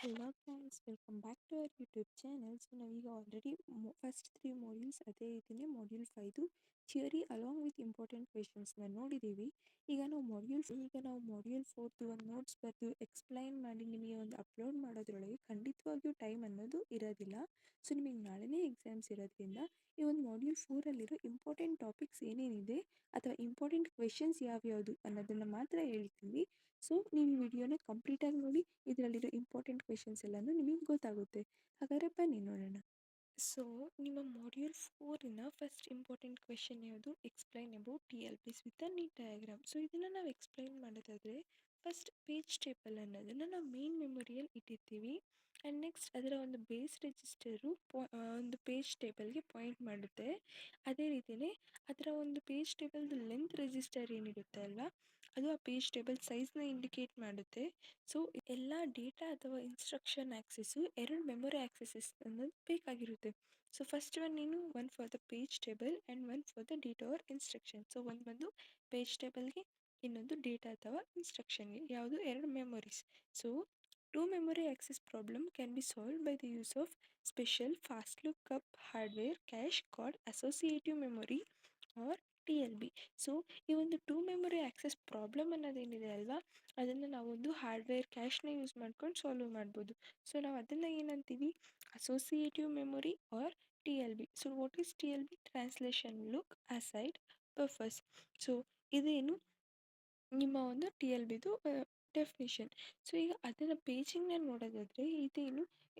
Hello friends, welcome back to our YouTube channel. So ನಾವೀಗ already first 3 modules ಅದೇ ರೀತಿಯೇ module 5 theory along with important ಕ್ವೆಶನ್ಸ್ನ ನೋಡಿದ್ದೀವಿ. ಈಗ ನಾವು ಮಾಡ್ಯೂಲ್ 4 ಒಂದು ನೋಟ್ಸ್ ಬರೆದು ಎಕ್ಸ್ಪ್ಲೈನ್ ಮಾಡಿ ನಿಮಗೆ ಒಂದು ಅಪ್ಲೋಡ್ ಮಾಡೋದ್ರೊಳಗೆ ಖಂಡಿತವಾಗಿಯೂ ಟೈಮ್ ಅನ್ನೋದು ಇರೋದಿಲ್ಲ. ಸೊ ನಿಮಗೆ ನಾಳೆನೇ ಎಕ್ಸಾಮ್ಸ್ ಇರೋದ್ರಿಂದ ಈ ಒಂದು ಮಾಡ್ಯೂಲ್ 4ಅಲ್ಲಿರೋ ಇಂಪಾರ್ಟೆಂಟ್ ಟಾಪಿಕ್ಸ್ ಏನೇನಿದೆ ಅಥವಾ ಇಂಪಾರ್ಟೆಂಟ್ ಕ್ವೆಶನ್ಸ್ ಯಾವ್ಯಾವುದು ಅನ್ನೋದನ್ನು ಮಾತ್ರ ಹೇಳ್ತೀವಿ. ಸೊ ನೀವು ಈ ವಿಡಿಯೋನ ಕಂಪ್ಲೀಟಾಗಿ ನೋಡಿ, ಇದರಲ್ಲಿರೋ ಇಂಪಾರ್ಟೆಂಟ್ ಕ್ವೆಶನ್ಸ್ ಎಲ್ಲನೂ ನಿಮಗೆ ಗೊತ್ತಾಗುತ್ತೆ. ಹಾಗಾದರೆ ಬನ್ನಿ ನೋಡೋಣ. ಸೊ ನಿಮ್ಮ ಮಾಡ್ಯೂಲ್ 4ನ ಫಸ್ಟ್ ಇಂಪಾರ್ಟೆಂಟ್ ಕ್ವೆಶನ್ ಯಾವುದು? Explain about TLPs with a neat diagram. So ಇದನ್ನು ನಾವು ಎಕ್ಸ್ಪ್ಲೈನ್ ಮಾಡೋದಾದರೆ ಫಸ್ಟ್ ಪೇಜ್ ಟೇಬಲ್ ಅನ್ನೋದನ್ನು ನಾವು ಮೇನ್ ಮೆಮೊರಿಯಲ್ಲಿ ಇಟ್ಟಿರ್ತೀವಿ. ಆ್ಯಂಡ್ ನೆಕ್ಸ್ಟ್ ಅದರ ಒಂದು ಬೇಸ್ ರಿಜಿಸ್ಟರು ಒಂದು ಪೇಜ್ ಟೇಬಲ್ಗೆ ಪಾಯಿಂಟ್ ಮಾಡುತ್ತೆ. ಅದೇ ರೀತಿಯೇ ಅದರ ಒಂದು ಪೇಜ್ ಟೇಬಲ್ದು ಲೆಂತ್ ರಿಜಿಸ್ಟರ್ ಏನಿರುತ್ತೆ ಅಲ್ವಾ, ಅದು ಆ ಪೇಜ್ ಟೇಬಲ್ ಸೈಜ್ನ ಇಂಡಿಕೇಟ್ ಮಾಡುತ್ತೆ. ಸೊ ಎಲ್ಲ ಡೇಟಾ ಅಥವಾ ಇನ್ಸ್ಟ್ರಕ್ಷನ್ ಆ್ಯಕ್ಸಸ್ಸು ಎರಡು ಮೆಮೊರಿ ಆ್ಯಕ್ಸೆಸಸ್ ಅನ್ನೋದು ಬೇಕಾಗಿರುತ್ತೆ. So first one for the page table and one for the data or instruction. So ಒಂದು ಬಂದು ಪೇಜ್ ಟೇಬಲ್ಗೆ, ಇನ್ನೊಂದು ಡೇಟಾ ಅಥವಾ ಇನ್ಸ್ಟ್ರಕ್ಷನ್ಗೆ, ಯಾವುದು ಎರಡು memories. So two memory access problem can be solve by the use of special fast lookup hardware cache called associative memory or TLB. So ಈ ಒಂದು ಟೂ ಮೆಮೊರಿ ಆ್ಯಕ್ಸೆಸ್ ಪ್ರಾಬ್ಲಮ್ ಅನ್ನೋದೇನಿದೆ ಅಲ್ವಾ, ಅದನ್ನು ನಾವೊಂದು ಹಾರ್ಡ್ವೇರ್ ಕ್ಯಾಶ್ನ ಯೂಸ್ ಮಾಡ್ಕೊಂಡು ಸಾಲ್ವ್ ಮಾಡ್ಬೋದು. So ನಾವು ಅದನ್ನು ಏನಂತೀವಿ? Associative memory or TLB. So what is TLB? Translation look aside buffers. So ಇದೇನು ನಿಮ್ಮ ಒಂದು TLBದು ಡೆಫಿನಿಷನ್. ಸೊ ಈಗ ಅದನ್ನು ಪೇಜಿಂಗ್ನ ನೋಡೋದಾದರೆ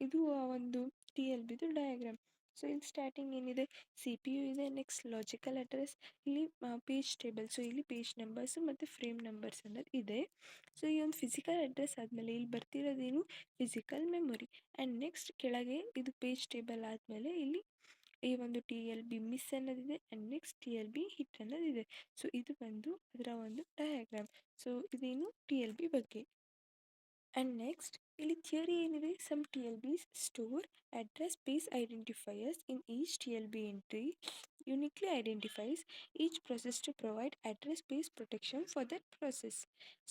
ಇದು ಆ ಒಂದು TLBದು ಡಯಾಗ್ರಾಮ್. ಸೊ ಇಲ್ಲಿ ಸ್ಟಾರ್ಟಿಂಗ್ ಏನಿದೆ? CPU ಇದೆ, ನೆಕ್ಸ್ಟ್ ಲಾಜಿಕಲ್ ಅಡ್ರೆಸ್, ಇಲ್ಲಿ ಪೇಜ್ ಟೇಬಲ್. ಸೊ ಇಲ್ಲಿ ಪೇಜ್ ನಂಬರ್ಸು ಮತ್ತು ಫ್ರೇಮ್ ನಂಬರ್ಸ್ ಅನ್ನೋದು ಇದೆ. ಸೊ ಈ ಒಂದು ಫಿಸಿಕಲ್ ಅಡ್ರೆಸ್ ಆದಮೇಲೆ ಇಲ್ಲಿ ಬರ್ತಿರೋದೇನು? Physical memory. ಆ್ಯಂಡ್ ನೆಕ್ಸ್ಟ್ ಕೆಳಗೆ ಇದು ಪೇಜ್ ಟೇಬಲ್ ಆದಮೇಲೆ ಇಲ್ಲಿ ಈ ಒಂದು TLB ಮಿಸ್ ಅನ್ನೋದಿದೆ ಆ್ಯಂಡ್ ನೆಕ್ಸ್ಟ್ TLB ಹಿಟ್ ಅನ್ನೋದಿದೆ. ಸೊ ಇದು ಬಂದು ಅದರ ಒಂದು ಡಯಾಗ್ರಾಮ್. ಸೊ ಇದೇನು? TLB ಬಗ್ಗೆ. ಆ್ಯಂಡ್ ನೆಕ್ಸ್ಟ್ ಇಲ್ಲಿ ಥಿಯರಿ ಏನಿದೆ? Some TLBs store address base identifiers in each TLB entry uniquely identifies each process to provide address base protection for that process.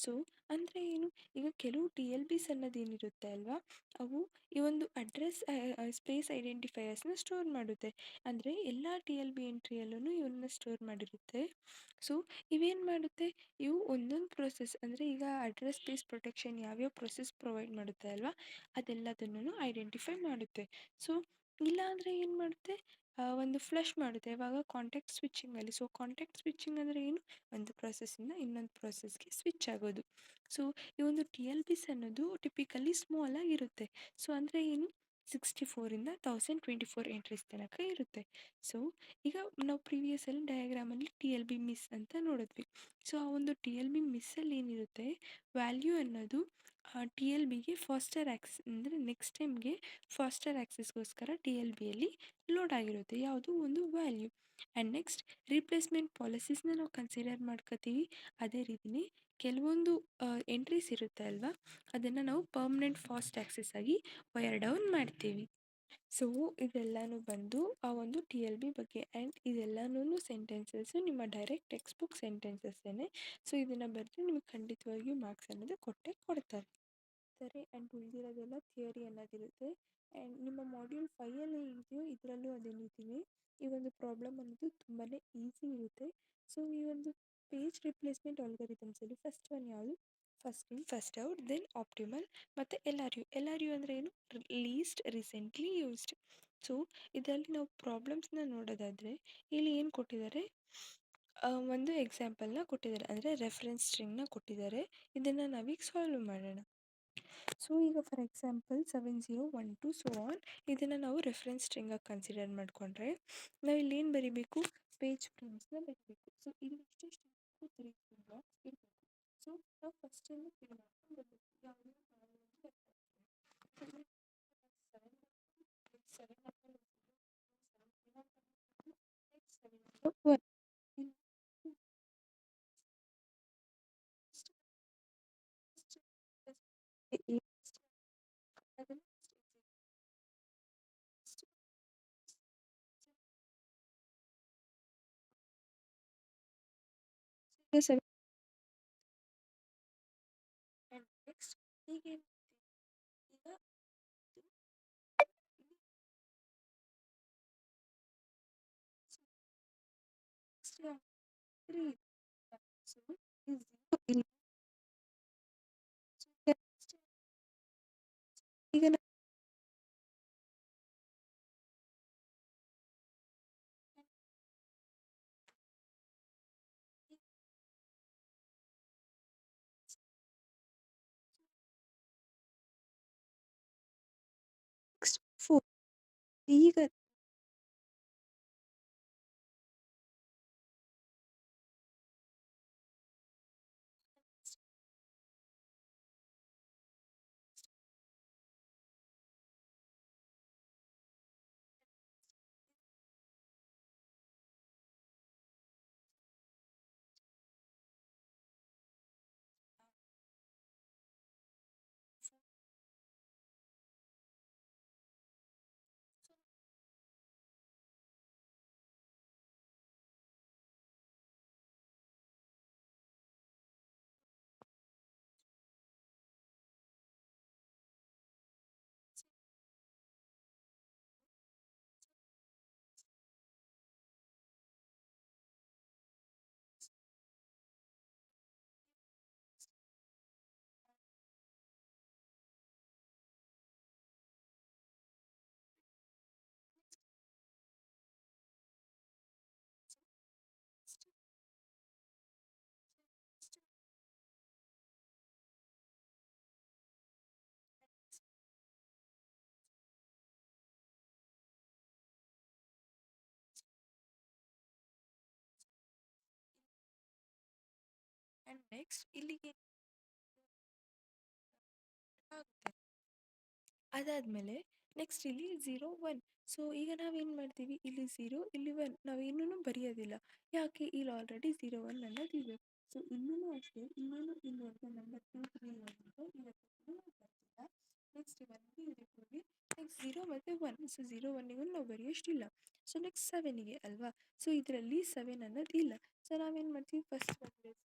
So ಅಂದರೆ ಏನು? ಈಗ ಕೆಲವು TLBs ಅನ್ನೋದೇನಿರುತ್ತೆ ಅಲ್ವಾ, ಅವು ಈ ಒಂದು ಅಡ್ರೆಸ್ ಸ್ಪೇಸ್ ಐಡೆಂಟಿಫೈಯರ್ಸ್ನ ಸ್ಟೋರ್ ಮಾಡುತ್ತೆ. ಅಂದರೆ ಎಲ್ಲ TLB ಎಂಟ್ರಿಯಲ್ಲೂ ಇವನ್ನ ಸ್ಟೋರ್ ಮಾಡಿರುತ್ತೆ. ಸೊ ಇವೇನು ಮಾಡುತ್ತೆ? ಇವು ಒಂದೊಂದು ಪ್ರೊಸೆಸ್, ಅಂದರೆ ಈಗ ಅಡ್ರೆಸ್ ಬೇಸ್ ಪ್ರೊಟೆಕ್ಷನ್ ಯಾವ್ಯಾವ ಪ್ರೊಸೆಸ್ ಪ್ರೊವೈಡ್ ಮಾಡುತ್ತೆ ಅಲ್ವಾ, ಅದೆಲ್ಲದನ್ನು ಐಡೆಂಟಿಫೈ ಮಾಡುತ್ತೆ. ಸೊ ಇಲ್ಲ ಅಂದರೆ ಏನು ಮಾಡುತ್ತೆ? ಒಂದು ಫ್ಲಶ್ ಮಾಡುತ್ತೆ. ಇವಾಗ ಕಾಂಟ್ಯಾಕ್ಟ್ ಸ್ವಿಚಿಂಗಲ್ಲಿ. ಸೊ ಕಾಂಟ್ಯಾಕ್ಟ್ ಸ್ವಿಚಿಂಗ್ ಅಂದರೆ ಏನು? ಒಂದು ಪ್ರೊಸೆಸ್ಸಿಂದ ಇನ್ನೊಂದು ಪ್ರೊಸೆಸ್ಗೆ ಸ್ವಿಚ್ ಆಗೋದು. ಸೊ ಈ ಒಂದು TLBs ಅನ್ನೋದು ಟಿಪಿಕಲಿ ಸ್ಮಾಲ್ ಆಗಿರುತ್ತೆ. ಸೊ ಅಂದರೆ ಏನು? 64ಇಂದ 1024 ಎಂಟ್ರೀಸ್ ತನಕ ಇರುತ್ತೆ. ಸೊ ಈಗ ನಾವು ಪ್ರೀವಿಯಸ್ಸಲ್ಲಿ ಡಯಾಗ್ರಾಮಲ್ಲಿ TLB ಮಿಸ್ ಅಂತ ನೋಡಿದ್ವಿ. ಸೊ ಆ ಒಂದು TLB ಮಿಸ್ಸಲ್ಲಿ ಏನಿರುತ್ತೆ? ವ್ಯಾಲ್ಯೂ ಅನ್ನೋದು TLBಗೆ ಫಾಸ್ಟರ್ ಆ್ಯಕ್ಸಸ್, ಅಂದರೆ ನೆಕ್ಸ್ಟ್ ಟೈಮ್ಗೆ ಫಾಸ್ಟರ್ ಆ್ಯಕ್ಸಸ್ಗೋಸ್ಕರ TLBಯಲ್ಲಿ ಲೋಡ್ ಆಗಿರುತ್ತೆ ಯಾವುದು? ಒಂದು ವ್ಯಾಲ್ಯೂ. ಆ್ಯಂಡ್ ನೆಕ್ಸ್ಟ್ ರೀಪ್ಲೇಸ್ಮೆಂಟ್ ಪಾಲಿಸೀಸ್ನ ನಾವು ಕನ್ಸಿಡರ್ ಮಾಡ್ಕೋತೀವಿ. ಅದೇ ರೀತಿಯೇ ಕೆಲವೊಂದು ಎಂಟ್ರೀಸ್ ಇರುತ್ತೆ ಅಲ್ವಾ, ಅದನ್ನು ನಾವು ಪರ್ಮನೆಂಟ್ ಫಾಸ್ಟ್ ಆ್ಯಕ್ಸಸ್ ಆಗಿ ವೈರ್ ಡೌನ್ ಮಾಡ್ತೀವಿ. ಸೊ ಇದೆಲ್ಲನೂ ಬಂದು ಆ ಒಂದು TLB ಬಗ್ಗೆ. ಆ್ಯಂಡ್ ಇದೆಲ್ಲನೂ ಸೆಂಟೆನ್ಸಸ್ಸು ನಿಮ್ಮ ಡೈರೆಕ್ಟ್ ಟೆಕ್ಸ್ಟ್ ಬುಕ್ ಸೆಂಟೆನ್ಸಸ್ಸೇ. ಸೊ ಇದನ್ನು ಬರೆದು ನಿಮಗೆ ಖಂಡಿತವಾಗಿಯೂ ಮಾರ್ಕ್ಸ್ ಅನ್ನೋದು ಕೊಟ್ಟೇ ಕೊಡ್ತಾರೆ. ಸರಿ. ಆ್ಯಂಡ್ ಉಳಿದಿರೋದೆಲ್ಲ ಥಿಯರಿ ಅನ್ನೋದಿರುತ್ತೆ. ಆ್ಯಂಡ್ ನಿಮ್ಮ ಮಾಡ್ಯೂಲ್ 5ಅಲ್ಲಿ ಇದೆಯೋ ಇದರಲ್ಲೂ ಅದೇ ರೀತಿಯೇ ಈ ಒಂದು ಪ್ರಾಬ್ಲಮ್ ಅನ್ನೋದು ತುಂಬಾ ಈಸಿ ಇರುತ್ತೆ. ಸೊ ಈ ಒಂದು ಪೇಜ್ ರಿಪ್ಲೇಸ್ಮೆಂಟ್ ಆಲ್ಗರಿಥಮ್ಸಲ್ಲಿ ಫಸ್ಟ್ ಒನ್ ಯಾವುದು? First in first out, then optimal, ಮತ್ತು LRU ಅಂದರೆ ಏನು? List recently used. ಸೊ ಇದರಲ್ಲಿ ನಾವು ಪ್ರಾಬ್ಲಮ್ಸ್ನ ನೋಡೋದಾದರೆ ಇಲ್ಲಿ ಏನು ಕೊಟ್ಟಿದ್ದಾರೆ? ಒಂದು ಎಕ್ಸಾಂಪಲ್ನ ಕೊಟ್ಟಿದ್ದಾರೆ, ಅಂದರೆ ರೆಫರೆನ್ಸ್ ಸ್ಟ್ರಿಂಗ್ನ ಕೊಟ್ಟಿದ್ದಾರೆ. ಇದನ್ನು ನಾವೀಗ ಸಾಲ್ವ್ ಮಾಡೋಣ. ಸೊ ಈಗ ಫಾರ್ ಎಕ್ಸಾಂಪಲ್ 7012 ಸೊ ಆನ್, ಇದನ್ನು ನಾವು ರೆಫರೆನ್ಸ್ ಸ್ಟ್ರಿಂಗಾಗಿ ಕನ್ಸಿಡರ್ ಮಾಡಿಕೊಂಡ್ರೆ ನಾವು ಇಲ್ಲಿ ಏನು ಬರೀಬೇಕು? ಪೇಜ್ ಫ್ರೇಮ್ಸ್ನ ಬರೀಬೇಕು. ಸೊ ಇಲ್ಲಿ ಇಷ್ಟೆಷ್ಟು 3 ಬ್ಲಾಕ್ಸ್ ಇರಬೇಕು. ಸೊ ನಾವು ಫಸ್ಟನ್ನು ಫಿಲ್ ಮಾಡ್ಕೊಂಡು ಬರಬೇಕು. ಯಾವುದು? ನೆಕ್ಸ್ಟ್ ಹೀಗೆ ಈಗ 3. So is 0 ಇಲ್ಲಿ ಈಗ ನೆಕ್ಸ್ಟ್ 4 ಈಗ ಅಂಡ್ ನೆಕ್ಸ್ಟ್ ಇಲ್ಲಿಗೆ ಆಗುತ್ತೆ. ಅದಾದಮೇಲೆ ನೆಕ್ಸ್ಟ್ ಇಲ್ಲಿ 0 1. ಸೊ ಈಗ ನಾವೇನು ಮಾಡ್ತೀವಿ, ಇಲ್ಲಿ 0 ಇಲ್ಲಿ 1 ನಾವೇನೂ ಬರೆಯೋದಿಲ್ಲ. ಯಾಕೆ, ಇಲ್ಲಿ ಆಲ್ರೆಡಿ 0 1 ಅನ್ನೋದಿದೆ. ಸೊ ಇನ್ನೂ ಅಷ್ಟೇ, ಇನ್ನೇನು ಇಲ್ಲಿ ಅಂತ ನಂಬರ್ 2 3 ಆಗಿರುತ್ತೆ, ಇವತ್ತು ಬರ್ತಿಲ್ಲ. ನೆಕ್ಸ್ಟ್ ಇವನ್ನಿಗೆ ಇದಕ್ಕೆ ನೆಕ್ಸ್ಟ್ 0 ಮತ್ತು 1. ಸೊ 0 1ಗೂ ನಾವು ಬರೆಯೋಷ್ಟಿಲ್ಲ. ಸೊ ನೆಕ್ಸ್ಟ್ 7ಗೆ ಅಲ್ವಾ. ಸೊ ಇದರಲ್ಲಿ 7 ಅನ್ನೋದು ಇಲ್ಲ. ಸೊ ನಾವೇನು ಮಾಡ್ತೀವಿ, ಫಸ್ಟ್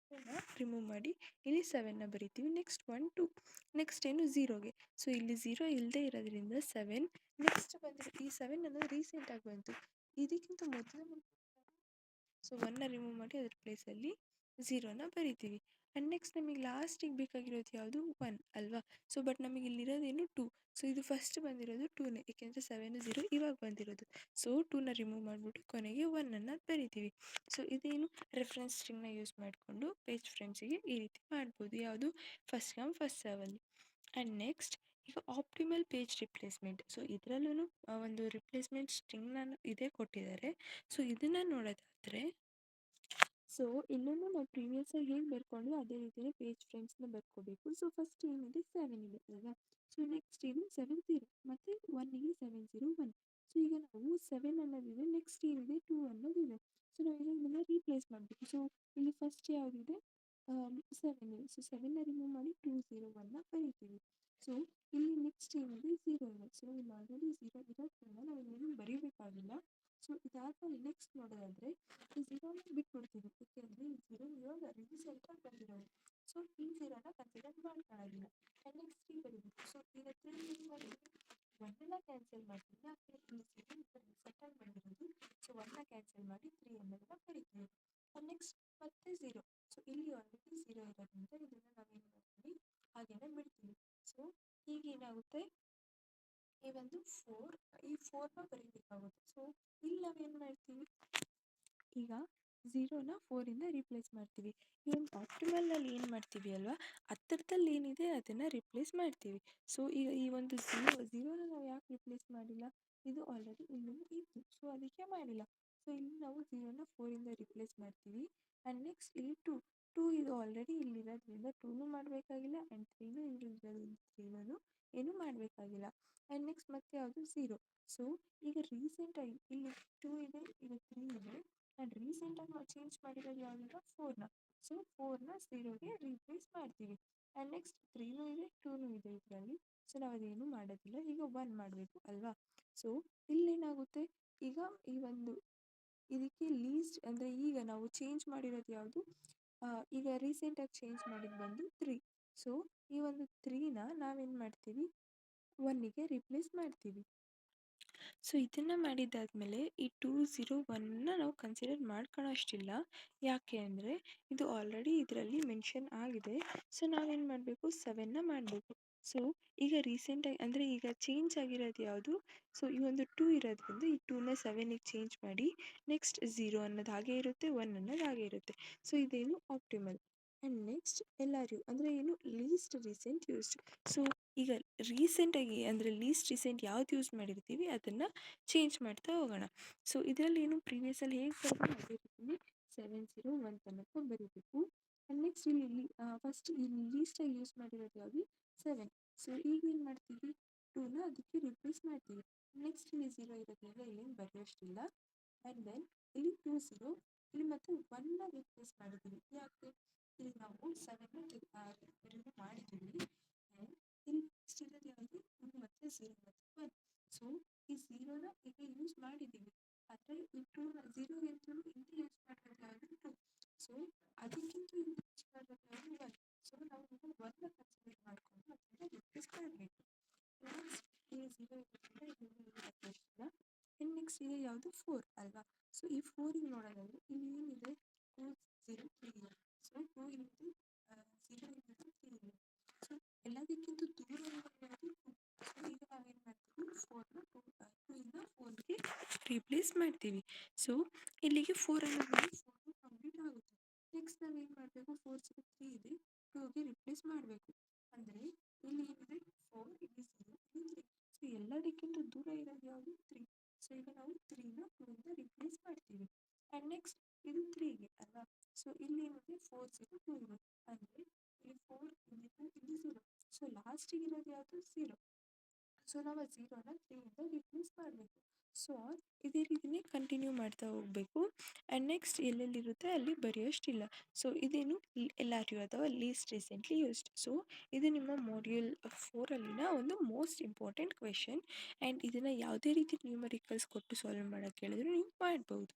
ರಿಮೂವ್ ಮಾಡಿ ಇಲ್ಲಿ 7ನ ಬರಿತೀವಿ. ನೆಕ್ಸ್ಟ್ 1 2. ನೆಕ್ಸ್ಟ್ ಏನು 0ಗೆ. ಸೊ ಇಲ್ಲಿ 0 ಇಲ್ಲದೆ ಇರೋದ್ರಿಂದ 7. ನೆಕ್ಸ್ಟ್ ಬಂದರೆ ಈ 7 ಅನ್ನೋದು ರೀಸೆಂಟಾಗಿ ಬಂತು. ಇದಕ್ಕಿಂತ ಮೊದಲು ಸೊ 1ನ ರಿಮೂವ್ ಮಾಡಿ ಅದ್ರ ಪ್ಲೇಸಲ್ಲಿ 0ನ ಬರಿತೀವಿ. ಆ್ಯಂಡ್ ನೆಕ್ಸ್ಟ್ ನಮಗೆ ಲಾಸ್ಟಿಗೆ ಬೇಕಾಗಿರೋದು ಯಾವುದು 1 ಅಲ್ವಾ. ಸೊ ಬಟ್ ನಮಗೆ ಇಲ್ಲಿರೋದೇನು 2. ಸೊ ಇದು ಫಸ್ಟ್ ಬಂದಿರೋದು 2ನೇ, ಏಕೆಂದರೆ 7 0 ಇವಾಗ ಬಂದಿರೋದು. ಸೊ 2ನ ರಿಮೂವ್ ಮಾಡಿಬಿಟ್ಟು ಕೊನೆಗೆ 1ಅನ್ನು ಬರಿತೀವಿ. ಸೊ ಇದೇನು ರೆಫರೆನ್ಸ್ ಸ್ಟ್ರಿಂಗ್ನ ಯೂಸ್ ಮಾಡಿಕೊಂಡು ಪೇಜ್ ಫ್ರೆಂಡ್ಸಿಗೆ ಈ ರೀತಿ ಮಾಡ್ಬೋದು, ಯಾವುದು ಫಸ್ಟ್ ಕಮ್ ಫಸ್ಟ್ ಸರ್ವಲ್ಲಿ. ಆ್ಯಂಡ್ ನೆಕ್ಸ್ಟ್ ಈಗ ಆಪ್ಟಿಮಲ್ ಪೇಜ್ ರಿಪ್ಲೇಸ್ಮೆಂಟ್. ಸೊ ಇದರಲ್ಲೂ ಒಂದು ರಿಪ್ಲೇಸ್ಮೆಂಟ್ ಸ್ಟ್ರಿಂಗ್ನ ಇದೇ ಕೊಟ್ಟಿದ್ದಾರೆ. ಸೊ ಇದನ್ನು ನೋಡೋದಾದರೆ, ಸೊ ಇನ್ನೂ ನಾವು ಪ್ರೀವಿಯಸ್ಸಾಗಿ ಹೇಗೆ ಬರ್ಕೊಂಡು ಅದೇ ರೀತಿಯೇ ಪೇಜ್ ಫ್ರೆಂಡ್ಸ್ನ ಬರ್ಕೋಬೇಕು. ಸೊ ಫಸ್ಟ್ ಏನಿದೆ 7 ಇದೆ ಅಲ್ವಾ. ಸೊ ನೆಕ್ಸ್ಟ್ ಏನು 7 0 ಮತ್ತು 1ಗೆ 7 0 1. ಸೊ ಈಗ ನಾವು 7 ಅನ್ನೋದಿದೆ, ನೆಕ್ಸ್ಟ್ ಏನಿದೆ 2 ಅನ್ನೋದಿದೆ. ಸೊ ನಾವು ಇದನ್ನು ರೀಪ್ಲೇಸ್ ಮಾಡಬೇಕು. ಸೊ ಇಲ್ಲಿ ಫಸ್ಟ್ ಯಾವುದಿದೆ 7 ಇದೆ. ಸೊ 7ನ ರಿಮೂವ್ ಮಾಡಿ 2 0 1ನ ಬರೀತೀವಿ. ಸೊ ಇಲ್ಲಿ ನೆಕ್ಸ್ಟ್ ಏನಿದೆ 0 ಇದೆ. ಸೊ ಇಲ್ಲಿ ಆಲ್ರೆಡಿ 0 ಇರೋದ್ರಿಂದ ನಾವು ಇನ್ನೇನು ಬರೀಬೇಕಾಗಿಲ್ಲ. ಸೊ ಇದಾದಮೇಲೆ ನೆಕ್ಸ್ಟ್ ನೋಡೋದಾದರೆ ಈ 0ನ ಬಿಟ್ಬಿಡ್ತೀವಿ, ಏಕೆಂದರೆ ಈ 0 ಇವಾಗ ರೀಸೆಂಟಾಗಿ ಬಂದಿರೋದು. ಸೊ ಈ 0ನ ಕನ್ಸಿಡರ್ ಮಾಡ್ಕೊಳ್ಳೋದಿಲ್ಲ. ನೆಕ್ಸ್ಟ್ 3 ಬರೀಬೇಕು. ಸೊ ಈಗ 3 ಏನು ಮಾಡ್ತೀವಿ, 1ನ ಕ್ಯಾನ್ಸಲ್ ಮಾಡ್ತೀವಿ. ಯಾಕೆ, ಇಲ್ಲಿ 0 ರೀಸೆಂಟಾಗಿ ಬಂದಿರೋದು. ಸೊ 1ನ ಕ್ಯಾನ್ಸಲ್ ಮಾಡಿ 3 ಅನ್ನೋದನ್ನ ಬರೀತೀವಿ. ನೆಕ್ಸ್ಟ್ ಮತ್ತೆ 0. ಸೊ ಇಲ್ಲಿ ಆಲ್ರೆಡಿ 0 ಇರೋದ್ರಿಂದ ಇದನ್ನು ನಾವೇನು ಮಾಡ್ತೀವಿ, ಹಾಗೇನೆ ಬಿಡ್ತೀವಿ. ಸೊ ಈಗೇನಾಗುತ್ತೆ, ಈ ಒಂದು 4 ಈ 4ನ ಬರೀಬೇಕಾಗುತ್ತೆ. ಸೊ ಇಲ್ಲಿ ನಾವೇನು ಮಾಡ್ತೀವಿ, ಈಗ 0ನ 4ಇಂದ ರೀಪ್ಲೇಸ್ ಮಾಡ್ತೀವಿ. ಈ ಒಂದು ಆಪ್ಟಿಮಲ್ನಲ್ಲಿ ಏನು ಮಾಡ್ತೀವಿ ಅಲ್ವಾ, ಹತ್ತಿರದಲ್ಲಿ ಏನಿದೆ ಅದನ್ನು ರಿಪ್ಲೇಸ್ ಮಾಡ್ತೀವಿ. ಸೊ ಈಗ ಈ ಒಂದು 0ನ ನಾವು ಯಾಕೆ ರಿಪ್ಲೇಸ್ ಮಾಡಿಲ್ಲ, ಇದು ಆಲ್ರೆಡಿ ಇನ್ನೂ ಇತ್ತು, ಸೊ ಅದಕ್ಕೆ ಮಾಡಿಲ್ಲ. ಸೊ ಇಲ್ಲಿ ನಾವು 0ನ 4ಇಂದ ರಿಪ್ಲೇಸ್ ಮಾಡ್ತೀವಿ. ಆ್ಯಂಡ್ ನೆಕ್ಸ್ಟ್ ಇಲ್ಲಿ 2 ಇದು ಆಲ್ರೆಡಿ ಇಲ್ಲಿರೋದ್ರಿಂದ 2ನೂ ಮಾಡಬೇಕಾಗಿಲ್ಲ, ಆ್ಯಂಡ್ 3ನೂ ಇಲ್ಲಿರೋದ್ರಿಂದ 3ನೂ ಏನೂ ಮಾಡಬೇಕಾಗಿಲ್ಲ. ಆ್ಯಂಡ್ ನೆಕ್ಸ್ಟ್ ಮತ್ತೆ ಯಾವುದು 0. ಸೊ ಈಗ ರೀಸೆಂಟಾಗಿ ಇಲ್ಲಿ 2 ಇದೆ, ಈಗ 3 ಇದೆ. ಆ್ಯಂಡ್ ರೀಸೆಂಟಾಗಿ ನಾವು ಚೇಂಜ್ ಮಾಡಿರೋದು ಯಾವುದೀಗ 4ನ. ಸೊ 4ನ 0ಗೆ ರೀಪ್ಲೇಸ್ ಮಾಡ್ತೀವಿ. ಆ್ಯಂಡ್ ನೆಕ್ಸ್ಟ್ 3ನೂ ಇದೆ 2ನೂ ಇದೆ ಇದರಲ್ಲಿ. ಸೊ ನಾವು ಅದೇನು ಮಾಡೋದಿಲ್ಲ, ಈಗ 1 ಮಾಡಬೇಕು ಅಲ್ವಾ. ಸೊ ಇಲ್ಲೇನಾಗುತ್ತೆ, ಈಗ ಈ ಒಂದು ಇದಕ್ಕೆ ಲೀಸ್ಟ್ ಅಂದರೆ ಈಗ ನಾವು ಚೇಂಜ್ ಮಾಡಿರೋದು ಯಾವುದು, ಈಗ ರೀಸೆಂಟಾಗಿ ಚೇಂಜ್ ಮಾಡಿದ್ದು ಬಂದು 3. ಸೊ ಈ ಒಂದು 3ನ ನಾವೇನು ಮಾಡ್ತೀವಿ, 1ಗೆ ರಿಪ್ಲೇಸ್ ಮಾಡ್ತೀವಿ. ಸೊ ಇದನ್ನು ಮಾಡಿದ್ದಾದಮೇಲೆ ಈ 201ನ ನಾವು ಕನ್ಸಿಡರ್ ಮಾಡ್ಕೊಳ್ಳೋಷ್ಟಿಲ್ಲ. ಯಾಕೆ ಅಂದರೆ ಇದು ಆಲ್ರೆಡಿ ಇದರಲ್ಲಿ ಮೆನ್ಷನ್ ಆಗಿದೆ. ಸೊ ನಾವೇನು ಮಾಡಬೇಕು, 7ನ ಮಾಡಬೇಕು. ಸೊ ಈಗ ರೀಸೆಂಟಾಗಿ ಅಂದರೆ ಈಗ ಚೇಂಜ್ ಆಗಿರೋದು ಯಾವುದು, ಸೊ ಈ ಒಂದು 2 ಇರೋದ್ರಿಂದ ಈ 2ನ 7ಗೆ ಚೇಂಜ್ ಮಾಡಿ. ನೆಕ್ಸ್ಟ್ 0 ಅನ್ನೋದು ಹಾಗೆ ಇರುತ್ತೆ, 1 ಅನ್ನೋದು ಹಾಗೆ ಇರುತ್ತೆ. ಸೊ ಇದೇನು ಆಪ್ಟಿಮಲ್. ಆ್ಯಂಡ್ ನೆಕ್ಸ್ಟ್ LRU ಅಂದರೆ ಏನು, ಲೀಸ್ಟ್ ರೀಸೆಂಟ್ ಯೂಸ್ಡ್. ಸೊ ಈಗ ರೀಸೆಂಟಾಗಿ ಅಂದರೆ ಲೀಸ್ಟ್ ರೀಸೆಂಟ್ ಯಾವ್ದು ಯೂಸ್ ಮಾಡಿರ್ತೀವಿ ಅದನ್ನು ಚೇಂಜ್ ಮಾಡ್ತಾ ಹೋಗೋಣ. ಸೊ ಇದರಲ್ಲಿ ಏನು ಪ್ರೀವಿಯಸಲ್ಲಿ ಹೇಗೆ ಬರೋದು ಅದೇ ರೀತಿ 701 ತನಕ ಬರೀಬೇಕು. ಆ್ಯಂಡ್ ನೆಕ್ಸ್ಟ್ ಇಲ್ಲಿ ಫಸ್ಟ್ ಇಲ್ಲಿ ಲೀಸ್ಟಾಗಿ ಯೂಸ್ ಮಾಡಿರೋದು ಯಾವುದು, 7. ಸೊ ಈಗ ಏನು ಮಾಡ್ತೀವಿ, 2ನ ಅದಕ್ಕೆ ರಿಪ್ಲೇಸ್ ಮಾಡ್ತೀವಿ. ನೆಕ್ಸ್ಟ್ ಇಲ್ಲಿ 0 ಇರೋದ್ರಿಂದ ಇಲ್ಲೇನು ಬರೆಯೋಷ್ಟಿಲ್ಲ. ಆ್ಯಂಡ್ ದೆನ್ ಇಲ್ಲಿ 20 ಇಲ್ಲಿ ಮತ್ತೆ 1ನ ರಿಪ್ಲೇಸ್ ಮಾಡಿದ್ದೀವಿ. ಯಾಕೆ, ಇಲ್ಲಿ ನಾವು 7ನ ರಿಮೂವ್ ಮಾಡಿದ್ದೀವಿ. ಆ್ಯಂಡ್ ಇಲ್ಲಿ ನೆಕ್ಸ್ಟ್ ಇರೋದು ಯಾವುದು, 2 ಮತ್ತು 0 ಮತ್ತು 1. ಸೊ ಈ 0ನ ಈಗ ಯೂಸ್ ಮಾಡಿದ್ದೀವಿ, ಆದರೆ ಈ 2ನ 0ಗಿಂತಲೂ ಇಲ್ಲಿ ಯೂಸ್ ಮಾಡಿರೋದು ಯಾವುದು, 2. ಸೊ ಅದಕ್ಕಿಂತ ಇಲ್ಲಿ ಯೂಸ್ ಮಾಡಿರೋದು ಯಾವುದು, 1. ಸೊ ನಾವು 1ನ ಕನ್ಸಿಡರ್ ಮಾಡಿಕೊಂಡು ಅದನ್ನು ರಿಪ್ಲೇಸ್ ಮಾಡಬೇಕು. ನೆಕ್ಸ್ಟ್ ಇಲ್ಲಿ 0 ಇರೋದ್ರಿಂದ ಇಲ್ಲಿ ಹಾಕೋಷ್ಟಿಲ್ಲ. ಇನ್ನು ನೆಕ್ಸ್ಟ್ ಇದೆ ಯಾವುದು, 4 ಅಲ್ವಾ. ಸೊ ಈ 4ಗೆ ನೋಡೋದಾದರೆ ಇಲ್ಲಿ ಏನಿದೆ, 2 0 3 ಇದೆ. ಸೊ 2 ಇರೋದು 0 ಇರೋದು 3 ಇದೆ. ಸೊ ಎಲ್ಲದಕ್ಕಿಂತ ದೂರ ಇರೋದು ಯಾವುದು, 2. ಸೊ ಈಗ ನಾವೇನು ಮಾಡ್ತೀವಿ, 4ನ 2ಇಂದ 4ಗೆ ರೀಪ್ಲೇಸ್ ಮಾಡ್ತೀವಿ. ಸೊ ಇಲ್ಲಿಗೆ 4 ಅನ್ನೋದು 4 ಕಂಪ್ಲೀಟ್ ಆಗುತ್ತೆ. ನೆಕ್ಸ್ಟ್ ನಾವೇನು ಮಾಡಬೇಕು, 4 0 3 ಇದೆ, 2ಗೆ ರಿಪ್ಲೇಸ್ ಮಾಡಬೇಕು. ಅಂದರೆ ಇಲ್ಲಿ ಏನಿದೆ 4, ಇಲ್ಲಿ 0, ಇಲ್ಲಿ 3. ಸೊ ಎಲ್ಲದಕ್ಕಿಂತ ದೂರ ಇರೋದು ಯಾವುದು, 3. ಸೊ ಈಗ ನಾವು 3ನ 2ಇಂದ ರಿಪ್ಲೇಸ್ ಮಾಡ್ತೀವಿ. ಆ್ಯಂಡ್ ನೆಕ್ಸ್ಟ್ ಇದು 3ಗೆ ಅಲ್ವಾ. ಸೊ ಇಲ್ಲಿ ಏನಿದೆ 4 0 2 ಇದೆ, ಅಂದರೆ ಇಲ್ಲಿ 4 ಇಲ್ಲಿ 2 ಇಲ್ಲಿ 0. ಸೊ ಲಾಸ್ಟಿಗೆ ಇರೋದು ಯಾವುದು, 0. ಸೊ ನಾವು ಆ 0ನ 3ಇಂದ ರಿಪ್ಲೇಸ್ ಮಾಡಬೇಕು. ಸೊ ಇದೇ ರೀತಿಯೇ ಕಂಟಿನ್ಯೂ ಮಾಡ್ತಾ ಹೋಗಬೇಕು. ಆ್ಯಂಡ್ ನೆಕ್ಸ್ಟ್ ಎಲ್ಲೆಲ್ಲಿರುತ್ತೆ ಅಲ್ಲಿ ಬರೆಯೋಷ್ಟಿಲ್ಲ. ಸೊ ಇದೇನು LRU ಅಥವಾ ಲೀಸ್ಟ್ ರೀಸೆಂಟ್ಲಿ ಯೂಸ್ಡ್. ಸೊ ಇದು ನಿಮ್ಮ ಮಾಡ್ಯೂಲ್ 4ಅಲ್ಲಿನ ಒಂದು ಮೋಸ್ಟ್ ಇಂಪಾರ್ಟೆಂಟ್ ಕ್ವೆಶನ್. ಆ್ಯಂಡ್ ಇದನ್ನು ಯಾವುದೇ ರೀತಿ ನ್ಯೂಮರಿಕಲ್ಸ್ ಕೊಟ್ಟು ಸಾಲ್ವ್ ಮಾಡೋಕ್ಕೆ ಹೇಳಿದ್ರು ನೀವು ಮಾಡ್ಬೋದು.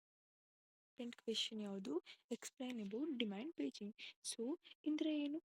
ಇಂಪಾರ್ಟೆಂಟ್ ಕ್ವೆಶನ್ ಯಾವುದು, explain about demand paging. So ಅಂದರೆ ಏನು,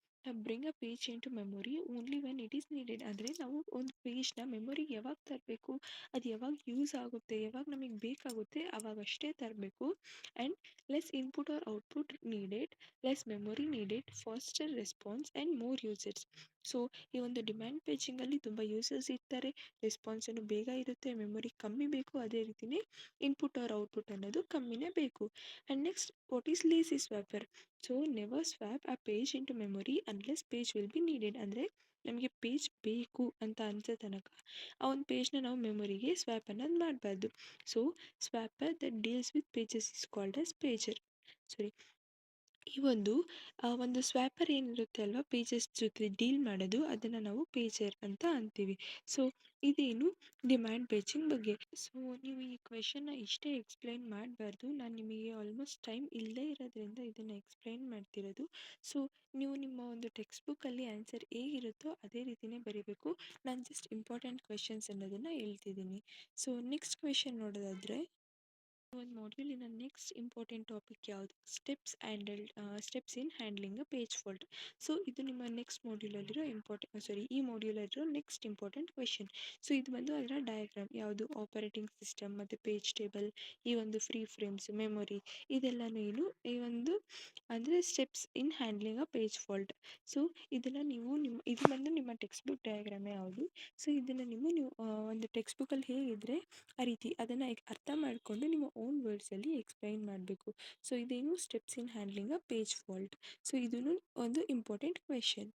bring a page in to memory only when it is needed. ಅಂದರೆ ನಾವು ಒಂದು ಪೇಜ್ನ ಮೆಮೊರಿಗೆ ಯಾವಾಗ ತರಬೇಕು, ಅದು ಯಾವಾಗ ಯೂಸ್ ಆಗುತ್ತೆ, ಯಾವಾಗ ನಮಗೆ ಬೇಕಾಗುತ್ತೆ ಅವಾಗಷ್ಟೇ ತರಬೇಕು. And less input R output needed, less memory needed, faster response and more users. So ಈ ಒಂದು ಡಿಮ್ಯಾಂಡ್ ಪೇಜಿಂಗಲ್ಲಿ ತುಂಬ ಯೂಸರ್ಸ್ ಇರ್ತಾರೆ, ರೆಸ್ಪಾನ್ಸನ್ನು ಬೇಗ ಇರುತ್ತೆ, ಮೆಮೊರಿ ಕಮ್ಮಿ ಬೇಕು, ಅದೇ ರೀತಿಯೇ ಇನ್ಪುಟ್ ಆರ್ ಔಟ್ಪುಟ್ ಅನ್ನೋದು ಕಮ್ಮಿನೇ ಬೇಕು. And next what is lazy swapper. So never swap a page in to memory unless page will be needed. ಅಂದರೆ ನಮಗೆ ಪೇಜ್ ಬೇಕು ಅಂತ ಅನ್ಸೋ ತನಕ ಆ ಒಂದು ಪೇಜ್ನ ನಾವು ಮೆಮೊರಿಗೆ ಸ್ವ್ಯಾಪ್ ಅನ್ನೋದು ಮಾಡಬಾರ್ದು. So swapper that deals with pages is called as pager. Sorry, ಈ ಒಂದು ಸ್ವ್ಯಾಪರ್ ಏನಿರುತ್ತೆ ಅಲ್ವಾ, ಪೇಜಸ್ ಜೊತೆ ಡೀಲ್ ಮಾಡೋದು, ಅದನ್ನು ನಾವು ಪೇಜರ್ ಅಂತ ಅಂತೀವಿ. ಸೊ ಇದೇನು ಡಿಮ್ಯಾಂಡ್ ಪೇಜಿಂಗ್ ಬಗ್ಗೆ. ಸೊ ನೀವು ಈ ಕ್ವೆಶನ್ನ ಇಷ್ಟೇ ಎಕ್ಸ್ಪ್ಲೈನ್ ಮಾಡಬಾರ್ದು, ನಾನು ನಿಮಗೆ ಆಲ್ಮೋಸ್ಟ್ ಟೈಮ್ ಇಲ್ಲದೇ ಇರೋದ್ರಿಂದ ಇದನ್ನು ಎಕ್ಸ್ಪ್ಲೈನ್ ಮಾಡ್ತಿರೋದು. ಸೊ ನೀವು ನಿಮ್ಮ ಒಂದು ಟೆಕ್ಸ್ಟ್ ಬುಕ್ಕಲ್ಲಿ ಆನ್ಸರ್ ಹೇಗಿರುತ್ತೋ ಅದೇ ರೀತಿಯೇ ಬರೀಬೇಕು. ನಾನು ಜಸ್ಟ್ ಇಂಪಾರ್ಟೆಂಟ್ ಕ್ವೆಶನ್ಸ್ ಅನ್ನೋದನ್ನು ಹೇಳ್ತಿದ್ದೀನಿ. ಸೊ ನೆಕ್ಸ್ಟ್ ಕ್ವೆಶನ್ ನೋಡೋದಾದರೆ, ಒಂದು ಮಾಡ್ಯೂಲಿನ ನೆಕ್ಸ್ಟ್ ಇಂಪಾರ್ಟೆಂಟ್ ಟಾಪಿಕ್ ಯಾವುದು, steps in handling a page fault. So ಇದು ನಿಮ್ಮ ನೆಕ್ಸ್ಟ್ ಮಾಡ್ಯೂಲಲ್ಲಿರೋ ಈ ಮಾಡ್ಯೂಲಲ್ಲಿರೋ ನೆಕ್ಸ್ಟ್ ಇಂಪಾರ್ಟೆಂಟ್ ಕ್ವೆಶನ್. ಸೊ ಇದು ಬಂದು ಅದರ ಡಯಾಗ್ರಾಮ್ ಯಾವುದು, ಆಪರೇಟಿಂಗ್ ಸಿಸ್ಟಮ್ ಮತ್ತು ಪೇಜ್ ಟೇಬಲ್, ಈ ಒಂದು ಫ್ರೀ ಫ್ರೇಮ್ಸ್, ಮೆಮೊರಿ, ಇದೆಲ್ಲನೂ ಏನು ಈ ಒಂದು ಅಂದರೆ steps in handling a page fault. So ಇದನ್ನು ಇದು ಬಂದು ನಿಮ್ಮ ಟೆಕ್ಸ್ಟ್ ಬುಕ್ ಡಯಾಗ್ರಾಮೇ ಯಾವುದು. ಸೊ ಇದನ್ನು ನೀವು ಒಂದು ಟೆಕ್ಸ್ಟ್ ಬುಕ್ಕಲ್ಲಿ ಹೇಗಿದ್ರೆ ಆ ರೀತಿ ಅದನ್ನು ಅರ್ಥ ಮಾಡಿಕೊಂಡು ನಿಮ್ಮ ಓನ್ ವರ್ಡ್ಸಲ್ಲಿ ಎಕ್ಸ್ಪ್ಲೈನ್ ಮಾಡಬೇಕು. ಸೊ ಇದೇನು steps in handling a page fault. So ಇದೂ ಒಂದು ಇಂಪಾರ್ಟೆಂಟ್ ಕ್ವೆಶನ್.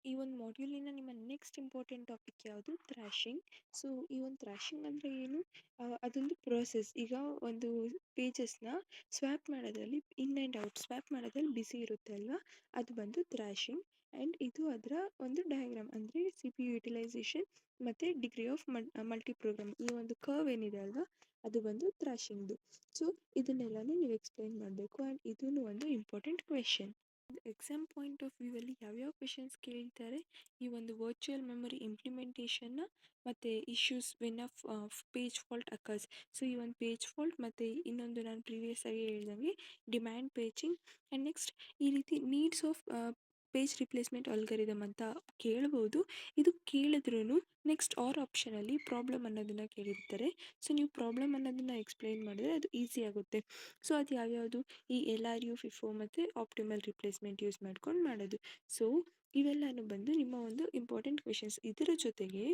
ಈ ಒಂದು ಮಾಡ್ಯೂಲಿನ ನಿಮ್ಮ ನೆಕ್ಸ್ಟ್ ಇಂಪಾರ್ಟೆಂಟ್ ಟಾಪಿಕ್ ಯಾವುದು, ಥ್ರ್ಯಾಶಿಂಗ್. ಸೊ ಈ ಒಂದು ಥ್ರ್ಯಾಶಿಂಗ್ ಅಂದರೆ ಏನು, ಅದೊಂದು ಪ್ರೋಸೆಸ್. ಈಗ ಒಂದು ಪೇಜಸ್ನ ಸ್ವ್ಯಾಪ್ ಮಾಡೋದ್ರಲ್ಲಿ ಇನ್ ಆ್ಯಂಡ್ ಔಟ್ ಸ್ವ್ಯಾಪ್ ಮಾಡೋದ್ರಲ್ಲಿ ಬಿಸಿ ಇರುತ್ತೆ ಅಲ್ವಾ, ಅದು ಬಂದು ಥ್ರ್ಯಾಶಿಂಗ್. ಆ್ಯಂಡ್ ಇದು ಅದರ ಒಂದು ಡಯಾಗ್ರಾಮ್, ಅಂದರೆ CPU ಯುಟಿಲೈಸೇಷನ್ ಮತ್ತು ಡಿಗ್ರಿ ಆಫ್ ಮಲ್ಟಿ ಪ್ರೋಗ್ರಾಮ್, ಈ ಒಂದು ಕರ್ವ್ ಏನಿದೆ ಅಲ್ವಾ ಅದು ಬಂದು ಥ್ರ್ಯಾಶಿಂಗ್ದು. ಸೊ ಇದನ್ನೆಲ್ಲನೂ ನೀವು ಎಕ್ಸ್ಪ್ಲೈನ್ ಮಾಡಬೇಕು. ಆ್ಯಂಡ್ ಇದೂ ಒಂದು important question. Exam point of view ಅಲ್ಲಿ ಯಾವ್ಯಾವ ಕ್ವೆಶನ್ಸ್ ಕೇಳ್ತಾರೆ, ಈ ಒಂದು ವರ್ಚುವಲ್ ಮೆಮೊರಿ ಇಂಪ್ಲಿಮೆಂಟೇಷನ್ನ ಮತ್ತು issues when page fault occurs. So ಈ ಒಂದು ಪೇಜ್ ಫಾಲ್ಟ್ ಮತ್ತು ಇನ್ನೊಂದು ನಾನು ಪ್ರೀವಿಯಸ್ ಆಗಿ ಹೇಳ್ದಂಗೆ ಡಿಮ್ಯಾಂಡ್ ಪೇಜಿಂಗ್. ಆ್ಯಂಡ್ ನೆಕ್ಸ್ಟ್ ಈ ರೀತಿ needs of page replacement algorithm ಅಂತ ಕೇಳ್ಬೋದು. ಇದು ಕೇಳಿದ್ರೂ ನೆಕ್ಸ್ಟ್ ಆಪ್ಷನಲ್ಲಿ ಪ್ರಾಬ್ಲಮ್ ಅನ್ನೋದನ್ನು ಕೇಳಿರ್ತಾರೆ. ಸೊ ನೀವು ಪ್ರಾಬ್ಲಮ್ ಅನ್ನೋದನ್ನು ಎಕ್ಸ್ಪ್ಲೈನ್ ಮಾಡಿದ್ರೆ ಅದು ಈಸಿ ಆಗುತ್ತೆ. ಸೊ ಅದು ಯಾವ್ಯಾವುದು, ಈ LRU, FIFO ಮತ್ತು ಆಪ್ಟಿಮಲ್ ರಿಪ್ಲೇಸ್ಮೆಂಟ್ ಯೂಸ್ ಮಾಡ್ಕೊಂಡು ಮಾಡೋದು. ಸೊ ಇವೆಲ್ಲನೂ ಬಂದು ನಿಮ್ಮ ಒಂದು ಇಂಪಾರ್ಟೆಂಟ್ ಕ್ವೆಶನ್ಸ್. ಇದರ ಜೊತೆಗೆ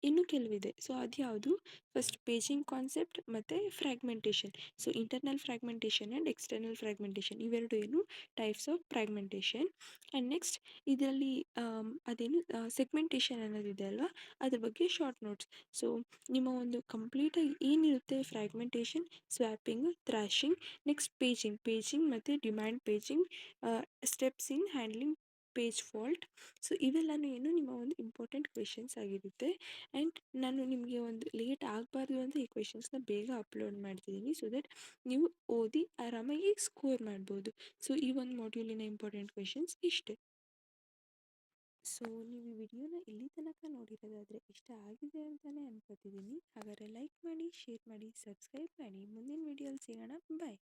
ಇನ್ನೂ ಕೆಲವಿದೆ. ಸೊ ಅದ್ಯಾವುದು, ಫಸ್ಟ್ ಪೇಜಿಂಗ್ ಕಾನ್ಸೆಪ್ಟ್ ಮತ್ತು fragmentation. So internal fragmentation and external fragmentation ಇವೆರಡು ಏನು types of fragmentation. And next ಇದರಲ್ಲಿ ಅದೇನು ಸೆಗ್ಮೆಂಟೇಷನ್ ಅನ್ನೋದಿದೆ ಅಲ್ವಾ, ಅದ್ರ ಬಗ್ಗೆ ಶಾರ್ಟ್ ನೋಟ್ಸ್. ಸೊ ನಿಮ್ಮ ಒಂದು ಕಂಪ್ಲೀಟಾಗಿ ಏನಿರುತ್ತೆ ಫ್ರ್ಯಾಗ್ಮೆಂಟೇಷನ್, ಸ್ವ್ಯಾಪಿಂಗ್, ಥ್ರ್ಯಾಶಿಂಗ್, ನೆಕ್ಸ್ಟ್ ಪೇಜಿಂಗ್ ಮತ್ತು demand paging, steps in handling page fault. So ಇವೆಲ್ಲನೂ ಏನು ನಿಮ್ಮ ಒಂದು ಇಂಪಾರ್ಟೆಂಟ್ ಕ್ವೆಶನ್ಸ್ ಆಗಿರುತ್ತೆ. ಆ್ಯಂಡ್ ನಾನು ನಿಮಗೆ ಒಂದು ಲೇಟ್ ಆಗಬಾರ್ದು ಅಂತ ಈ ಕ್ವೆಶನ್ಸ್ನ ಬೇಗ ಅಪ್ಲೋಡ್ ಮಾಡ್ತಿದ್ದೀನಿ, ಸೊ ದಟ್ ನೀವು ಓದಿ ಆರಾಮಾಗಿ ಸ್ಕೋರ್ ಮಾಡ್ಬೋದು. ಸೊ ಈ ಒಂದು ಮಾಡ್ಯೂಲಿನ ಇಂಪಾರ್ಟೆಂಟ್ ಕ್ವೆಶನ್ಸ್ ಇಷ್ಟೇ. ಸೊ ನೀವು ಈ ವಿಡಿಯೋನ ಇಲ್ಲಿ ತನಕ ನೋಡಿರೋದಾದರೆ ಇಷ್ಟ ಆಗಿದೆ ಅಂತಲೇ ಅನ್ಕೋತಿದ್ದೀನಿ. ಹಾಗಾದರೆ ಲೈಕ್ ಮಾಡಿ, ಶೇರ್ ಮಾಡಿ, ಸಬ್ಸ್ಕ್ರೈಬ್ ಮಾಡಿ. ಮುಂದಿನ ವಿಡಿಯೋಲಿ ಸಿಗೋಣ. ಬಾಯ್.